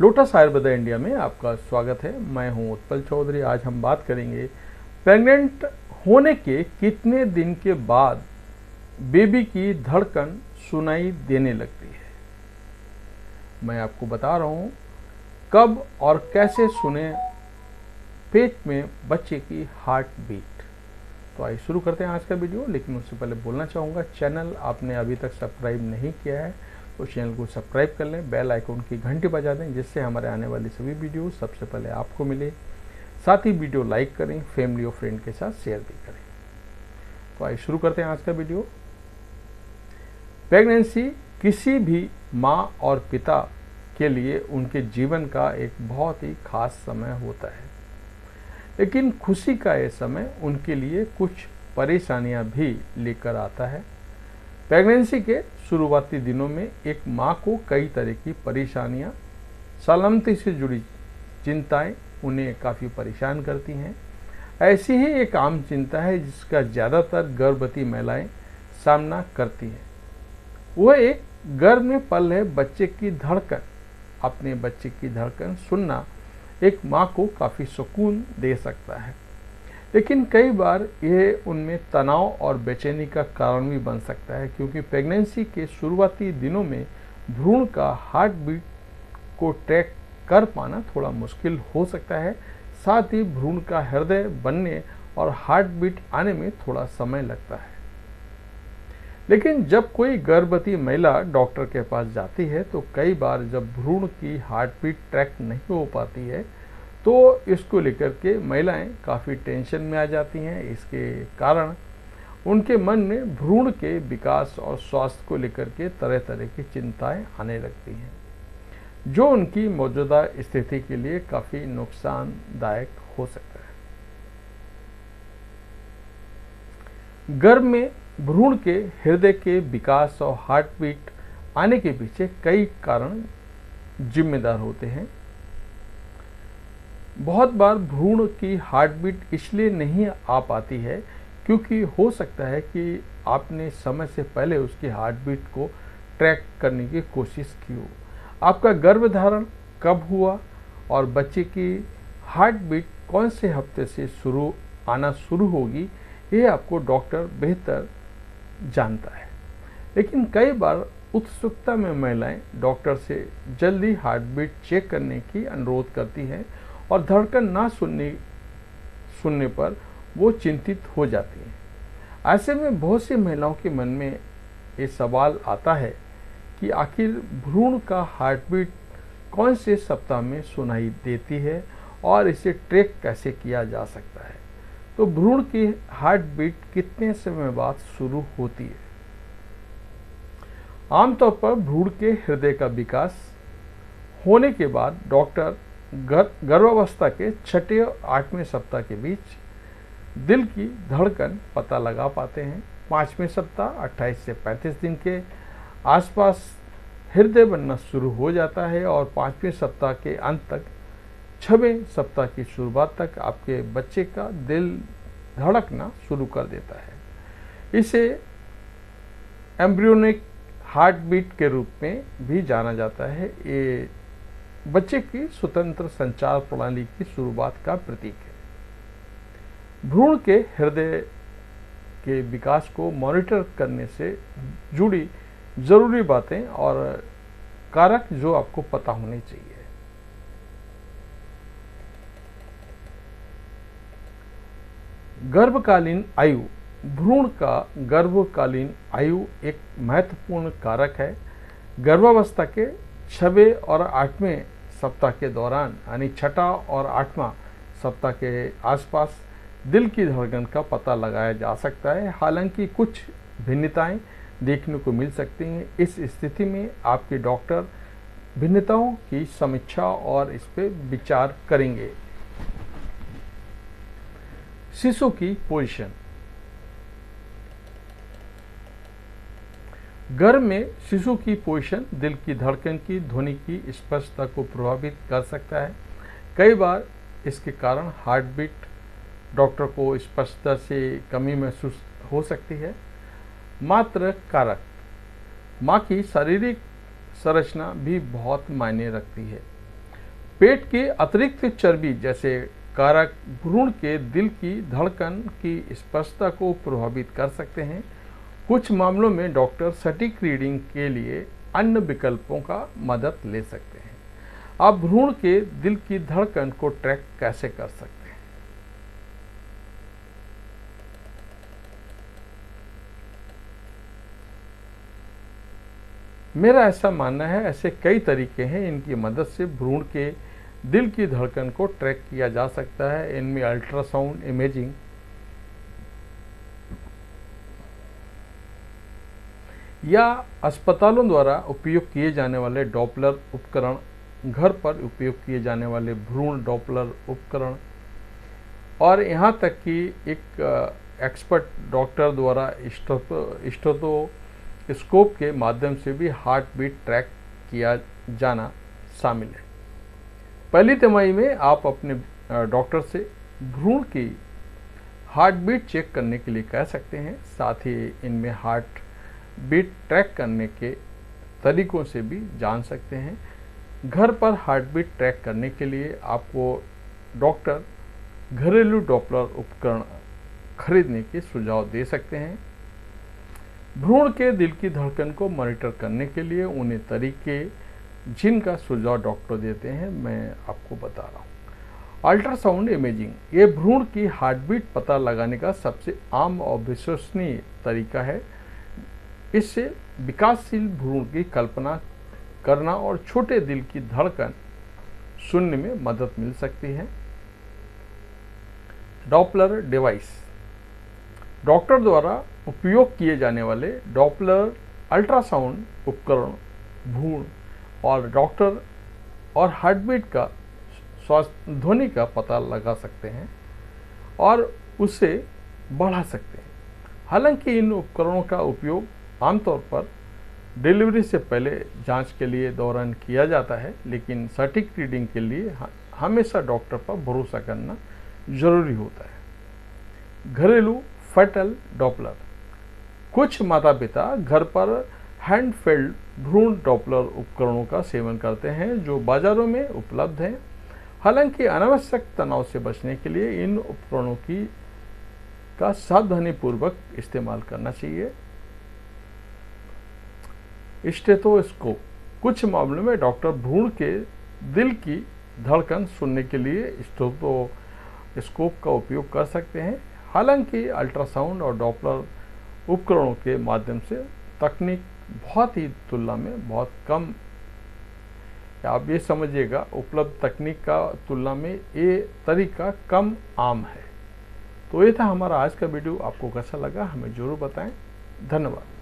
Lotus Ayurveda India में आपका स्वागत है। मैं हूं उत्पल चौधरी। आज हम बात करेंगे प्रेग्नेंट होने के कितने दिन के बाद बेबी की धड़कन सुनाई देने लगती है। मैं आपको बता रहा हूं कब और कैसे सुने पेट में बच्चे की हार्ट बीट। तो आइए शुरू करते हैं आज का वीडियो। लेकिन उससे पहले बोलना चाहूँगा, चैनल आपने अभी तक सब्सक्राइब नहीं किया है तो चैनल को सब्सक्राइब कर लें, बेल आइकन की घंटी बजा दें जिससे हमारे आने वाली सभी वीडियो सबसे पहले आपको मिले। साथ ही वीडियो लाइक करें, फैमिली और फ्रेंड के साथ शेयर भी करें। तो आइए शुरू करते हैं आज का वीडियो। प्रेगनेंसी किसी भी माँ और पिता के लिए उनके जीवन का एक बहुत ही खास समय होता है, लेकिन खुशी का ये समय उनके लिए कुछ परेशानियां भी लेकर आता है। प्रेगनेंसी के शुरुआती दिनों में एक माँ को कई तरह की परेशानियां, सलामती से जुड़ी चिंताएं उन्हें काफ़ी परेशान करती हैं। ऐसी ही एक आम चिंता है जिसका ज़्यादातर गर्भवती महिलाएं सामना करती हैं। वह एक गर्भ में पल रहे बच्चे की धड़कन, अपने बच्चे की धड़कन सुनना एक माँ को काफ़ी सुकून दे सकता है, लेकिन कई बार यह उनमें तनाव और बेचैनी का कारण भी बन सकता है, क्योंकि प्रेगनेंसी के शुरुआती दिनों में भ्रूण का हार्ट बीट को ट्रैक कर पाना थोड़ा मुश्किल हो सकता है। साथ ही भ्रूण का हृदय बनने और हार्ट बीट आने में थोड़ा समय लगता है। लेकिन जब कोई गर्भवती महिला डॉक्टर के पास जाती है तो कई बार जब भ्रूण की हार्ट बीट ट्रैक नहीं हो पाती है तो इसको लेकर के महिलाएं काफ़ी टेंशन में आ जाती हैं। इसके कारण उनके मन में भ्रूण के विकास और स्वास्थ्य को लेकर के तरह तरह की चिंताएं आने लगती हैं, जो उनकी मौजूदा स्थिति के लिए काफ़ी नुकसानदायक हो सकता है। गर्भ में भ्रूण के हृदय के विकास और हार्ट बीट आने के पीछे कई कारण जिम्मेदार होते हैं। बहुत बार भ्रूण की हार्ट बीट इसलिए नहीं आ पाती है क्योंकि हो सकता है कि आपने समय से पहले उसकी हार्ट बीट को ट्रैक करने की कोशिश की हो। आपका गर्भधारण कब हुआ और बच्चे की हार्ट बीट कौन से हफ्ते से आना शुरू होगी, ये आपको डॉक्टर बेहतर जानता है। लेकिन कई बार उत्सुकता में महिलाएं डॉक्टर से जल्दी हार्ट बीट चेक करने की अनुरोध करती हैं और धड़कन ना सुनने पर वो चिंतित हो जाती हैं। ऐसे में बहुत सी महिलाओं के मन में ये सवाल आता है कि आखिर भ्रूण का हार्ट बीट कौन से सप्ताह में सुनाई देती है और इसे ट्रैक कैसे किया जा सकता है। तो भ्रूण की हार्ट बीट कितने समय बाद शुरू होती है। आमतौर पर भ्रूण के हृदय का विकास होने के बाद डॉक्टर गर्भावस्था के 6वें और 8वें सप्ताह के बीच दिल की धड़कन पता लगा पाते हैं। 5वें सप्ताह 28 से 35 दिन के आसपास हृदय बनना शुरू हो जाता है और 5वें सप्ताह के अंत तक 6वें सप्ताह की शुरुआत तक आपके बच्चे का दिल धड़कना शुरू कर देता है। इसे एम्ब्रियोनिक हार्ट बीट के रूप में भी जाना जाता है। ये बच्चे की स्वतंत्र संचार प्रणाली की शुरुआत का प्रतीक है। भ्रूण के हृदय के विकास को मॉनिटर करने से जुड़ी जरूरी बातें और कारक जो आपको पता होने चाहिए। गर्भकालीन आयु। भ्रूण का गर्भकालीन आयु एक महत्वपूर्ण कारक है। गर्भावस्था के 6वें और 8वें सप्ताह के दौरान, यानी 6वां और 8वां सप्ताह के आसपास दिल की धड़कन का पता लगाया जा सकता है। हालांकि कुछ भिन्नताएं देखने को मिल सकती हैं। इस स्थिति में आपके डॉक्टर भिन्नताओं की समीक्षा और इस पर विचार करेंगे। शिशु की पोजीशन। गर्भ में शिशु की पोजीशन दिल की धड़कन की ध्वनि की स्पष्टता को प्रभावित कर सकता है। कई बार इसके कारण हार्ट बीट डॉक्टर को स्पष्टता से कमी महसूस हो सकती है। मात्र कारक। माँ की शारीरिक संरचना भी बहुत मायने रखती है। पेट की अतिरिक्त चर्बी जैसे कारक भ्रूण के दिल की धड़कन की स्पष्टता को प्रभावित कर सकते हैं। कुछ मामलों में डॉक्टर सटीक रीडिंग के लिए अन्य विकल्पों का मदद ले सकते हैं। आप भ्रूण के दिल की धड़कन को ट्रैक कैसे कर सकते हैं? मेरा ऐसा मानना है, ऐसे कई तरीके हैं इनकी मदद से भ्रूण के दिल की धड़कन को ट्रैक किया जा सकता है। इनमें अल्ट्रासाउंड इमेजिंग या अस्पतालों द्वारा उपयोग किए जाने वाले डॉपलर उपकरण, घर पर उपयोग किए जाने वाले भ्रूण डॉपलर उपकरण, और यहाँ तक कि एक एक्सपर्ट डॉक्टर द्वारा स्टेथोस्कोप के माध्यम से भी हार्ट बीट ट्रैक किया जाना शामिल है। पहली तिमाही में आप अपने डॉक्टर से भ्रूण की हार्ट बीट चेक करने के लिए कह सकते हैं। साथ ही इनमें हार्ट बीट ट्रैक करने के तरीकों से भी जान सकते हैं। घर पर हार्ट बीट ट्रैक करने के लिए आपको डॉक्टर घरेलू डॉपलर उपकरण खरीदने के सुझाव दे सकते हैं। भ्रूण के दिल की धड़कन को मॉनिटर करने के लिए उन्हें तरीके जिनका सुझाव डॉक्टर देते हैं मैं आपको बता रहा हूँ। अल्ट्रासाउंड इमेजिंग, ये भ्रूण की हार्ट बीट पता लगाने का सबसे आम और विश्वसनीय तरीका है। इससे विकासशील भ्रूण की कल्पना करना और छोटे दिल की धड़कन सुनने में मदद मिल सकती है। डॉपलर डिवाइस, डॉक्टर द्वारा उपयोग किए जाने वाले डॉपलर अल्ट्रासाउंड उपकरण भ्रूण और डॉक्टर और हार्टबीट का ध्वनि का पता लगा सकते हैं और उसे बढ़ा सकते हैं। हालांकि इन उपकरणों का उपयोग आमतौर पर डिलीवरी से पहले जांच के लिए दौरान किया जाता है, लेकिन सटीक रीडिंग के लिए हमेशा डॉक्टर पर भरोसा करना जरूरी होता है। घरेलू फटल डॉपलर, कुछ माता पिता घर पर हैंडफेल्ड भ्रूण डॉपलर उपकरणों का सेवन करते हैं जो बाजारों में उपलब्ध हैं। हालांकि अनावश्यक तनाव से बचने के लिए इन उपकरणों का सावधानीपूर्वक इस्तेमाल करना चाहिए। स्टेथोस्कोप, कुछ मामलों में डॉक्टर भ्रूण के दिल की धड़कन सुनने के लिए स्टेथोस्कोप का उपयोग कर सकते हैं। हालांकि अल्ट्रासाउंड और डॉपलर उपकरणों के माध्यम से तकनीक बहुत ही तुलना में बहुत कम, आप ये समझिएगा उपलब्ध तकनीक का तुलना में ये तरीका कम आम है। तो ये था हमारा आज का वीडियो। आपको कैसा लगा हमें ज़रूर बताएं। धन्यवाद।